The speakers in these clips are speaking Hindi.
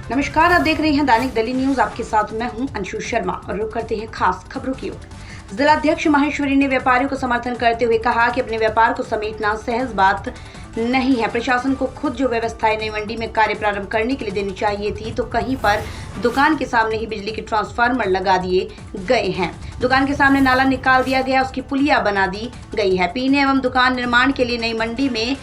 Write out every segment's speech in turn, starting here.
नमस्कार, आप देख रहे हैं दैनिक दिल्ली न्यूज। आपके साथ मैं हूं अंशु शर्मा और रुक करते हैं खास खबरों की ओर। जिलाध्यक्ष माहेश्वरी ने व्यापारियों को समर्थन करते हुए कहा कि अपने व्यापार को समेटना सहज बात नहीं है। प्रशासन को खुद जो व्यवस्थाएं नई मंडी में कार्य प्रारंभ करने के लिए देनी चाहिए थी, तो कहीं पर दुकान के सामने ही बिजली के ट्रांसफार्मर लगा दिए गए हैं। दुकान के सामने नाला निकाल दिया गया, उसकी पुलिया बना दी गई है। पीने एवं दुकान निर्माण के लिए नई मंडी में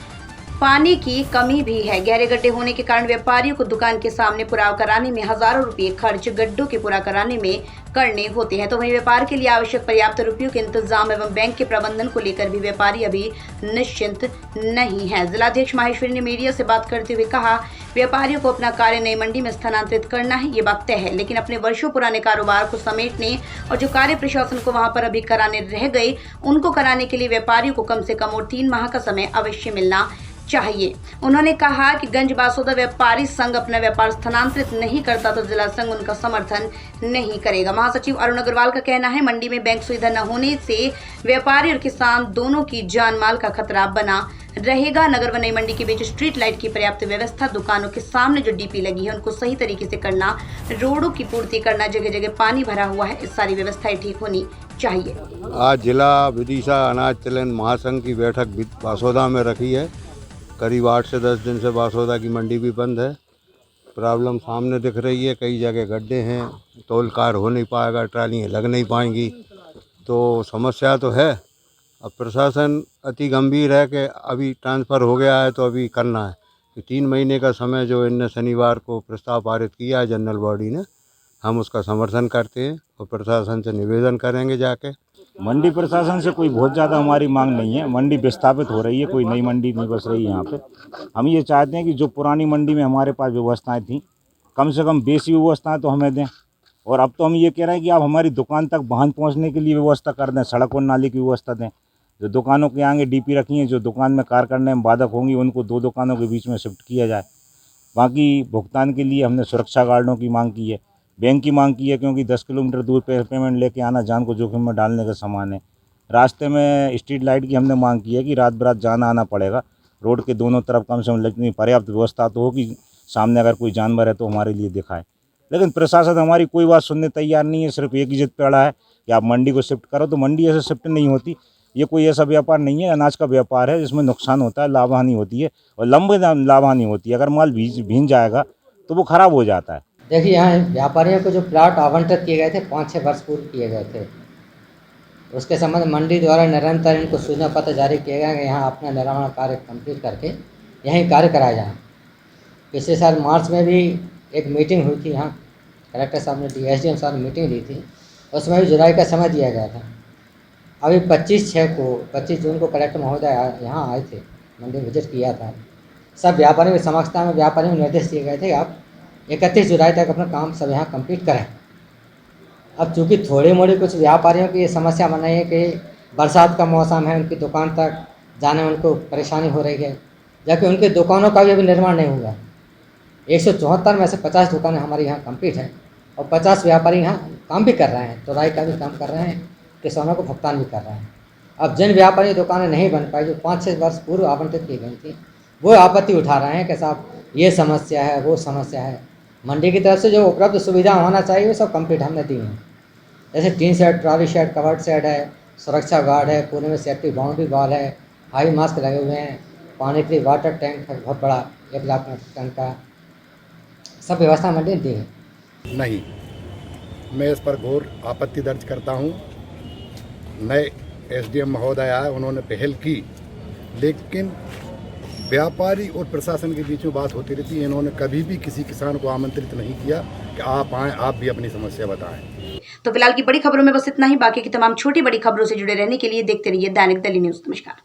पानी की कमी भी है। गहरे गड्ढे होने के कारण व्यापारियों को दुकान के सामने पुराव कराने में हजारों रुपए खर्च गड्ढों के पूरा कराने में करने होते हैं, तो वहीं व्यापार के लिए आवश्यक पर्याप्त रुपयों के इंतजाम एवं बैंक के प्रबंधन को लेकर भी व्यापारी अभी निश्चिंत नहीं है। जिलाध्यक्ष माहेश्वरी ने मीडिया से बात करते हुए कहा, व्यापारियों को अपना कार्य नई मंडी में स्थानांतरित करना है, ये बात तय है, लेकिन अपने वर्षों पुराने कारोबार को समेटने और जो कार्य प्रशासन को वहां पर अभी कराने रह गए, उनको कराने के लिए व्यापारियों को कम से कम और 3 माह का समय अवश्य मिलना चाहिए। उन्होंने कहा कि गंज बासोदा व्यापारी संघ अपना व्यापार स्थानांतरित नहीं करता तो जिला संघ उनका समर्थन नहीं करेगा। महासचिव अरुण अग्रवाल का कहना है, मंडी में बैंक सुविधा न होने से व्यापारी और किसान दोनों की जान माल का खतरा बना रहेगा। नगर व नई मंडी के बीच स्ट्रीट लाइट की पर्याप्त व्यवस्था, दुकानों के सामने जो डीपी लगी है उनको सही तरीके से करना, रोडों की पूर्ति करना, जगह जगह पानी भरा हुआ है, इस सारी व्यवस्थाएं ठीक होनी चाहिए। आज जिला विदिशा अनाज चलन महासंघ की बैठक बासोदा में रखी है। करीब 8 से 10 दिन से बासोदा की मंडी भी बंद है। प्रॉब्लम सामने दिख रही है, कई जगह गड्ढे हैं, तोल कार हो नहीं पाएगा, ट्रालियाँ लग नहीं पाएंगी, तो समस्या तो है। अब प्रशासन अति गंभीर है कि अभी ट्रांसफ़र हो गया है तो अभी करना है कि 3 महीने का समय जो इनने शनिवार को प्रस्ताव पारित किया है जनरल बॉडी ने, हम उसका समर्थन करते हैं और प्रशासन से निवेदन करेंगे जाके। मंडी प्रशासन से कोई बहुत ज़्यादा हमारी मांग नहीं है। मंडी विस्थापित हो रही है, कोई नई मंडी नहीं बस रही है यहाँ पे। हम ये चाहते हैं कि जो पुरानी मंडी में हमारे पास व्यवस्थाएं थी, कम से कम बेसिक व्यवस्थाएं तो हमें दें। और अब तो हम ये कह रहे हैं कि आप हमारी दुकान तक वाहन पहुँचने के लिए व्यवस्था कर दें, सड़क और नाली की व्यवस्था दें। जो दुकानों के आगे डीपी रखी हैं, जो दुकान में कार्य करने में बाधक होंगी, उनको 2 दुकानों के बीच में शिफ्ट किया जाए। बाकी भुगतान के लिए हमने सुरक्षा गार्डों की मांग की है, बैंक की मांग की है, क्योंकि 10 किलोमीटर दूर पेमेंट लेके आना जान को जोखिम में डालने का सामान है। रास्ते में स्ट्रीट लाइट की हमने मांग की है कि रात बरात जाना आना पड़ेगा। रोड के दोनों तरफ कम से कम इतनी पर्याप्त व्यवस्था तो हो कि सामने अगर कोई जानवर है तो हमारे लिए दिखाए। लेकिन प्रशासन हमारी कोई बात सुनने तैयार नहीं है। सिर्फ एक ही जिद पे अड़ा है कि आप मंडी को शिफ्ट करो, तो मंडी ऐसे शिफ्ट नहीं होती। ये कोई ऐसा व्यापार नहीं है, अनाज का व्यापार है जिसमें नुकसान होता है, लाभहानि होती है और लंबे लाभहानि होती है। अगर माल भींज जाएगा तो वो ख़राब हो जाता है। देखिए, यहाँ व्यापारियों को जो प्लाट आवंटित किए गए थे 5-6 वर्ष पूर्व किए गए थे, उसके संबंध मंडी द्वारा निरंतर इनको सूचना पत्र जारी किए गए कि यहाँ अपना निर्माण कार्य कंप्लीट करके यहीं कार्य कराया जाए। पिछले साल मार्च में भी एक मीटिंग हुई थी, यहाँ कलेक्टर साहब ने DSDM साहब ने मीटिंग दी थी, उसमें भी जुलाई का समय दिया गया था। अभी 25 जून को कलेक्टर महोदय यहाँ आए थे, मंडी विजिट किया था। सब व्यापारियों की समक्षता में व्यापारियों को निर्देश दिए गए थे, आप 31 जुलाई तक अपना काम सब यहाँ कंप्लीट करें। अब चूँकि थोड़ी मोड़ी कुछ व्यापारियों की समस्या बन रही है कि बरसात का मौसम है, उनकी दुकान तक जाने में उनको परेशानी हो रही है, जबकि उनकी दुकानों का भी अभी निर्माण नहीं हुआ। 174 में से 50 दुकानें हमारी यहाँ कंप्लीट हैं और 50 व्यापारी यहाँ काम भी कर रहे हैं, तुराई का भी काम कर रहे हैं, किसानों को भुगतान भी कर रहे हैं। अब जिन व्यापारी दुकानें नहीं बन पाई, जो 5-6 वर्ष पूर्व आवंटित की गई थी, वो आपत्ति उठा रहे हैं कि साहब ये समस्या है, वो समस्या है। मंडी की तरफ से जो उपलब्ध सुविधा होना चाहिए वो सब कंप्लीट हमने दी हैं। जैसे tin shed, trolley shed, covered shed है, सुरक्षा गार्ड है, पूरे में सेफ्टी बाउंड्री वॉल है, हाई मास्क लगे हुए हैं, पानी के लिए वाटर टैंक है बहुत बड़ा 1 लाख टन का, सब व्यवस्था मंडी ने दी है। नहीं, मैं इस पर घोर आपत्ति दर्ज करता हूँ। नए SDM महोदय आए, उन्होंने पहल की, लेकिन व्यापारी और प्रशासन के बीच में बात होती रहती है। इन्होंने कभी भी किसी किसान को आमंत्रित नहीं किया कि आप आएँ, आप भी अपनी समस्या बताएं। तो फिलहाल की बड़ी खबरों में बस इतना ही। बाकी की तमाम छोटी बड़ी खबरों से जुड़े रहने के लिए देखते रहिए दैनिक दिल्ली न्यूज। नमस्कार।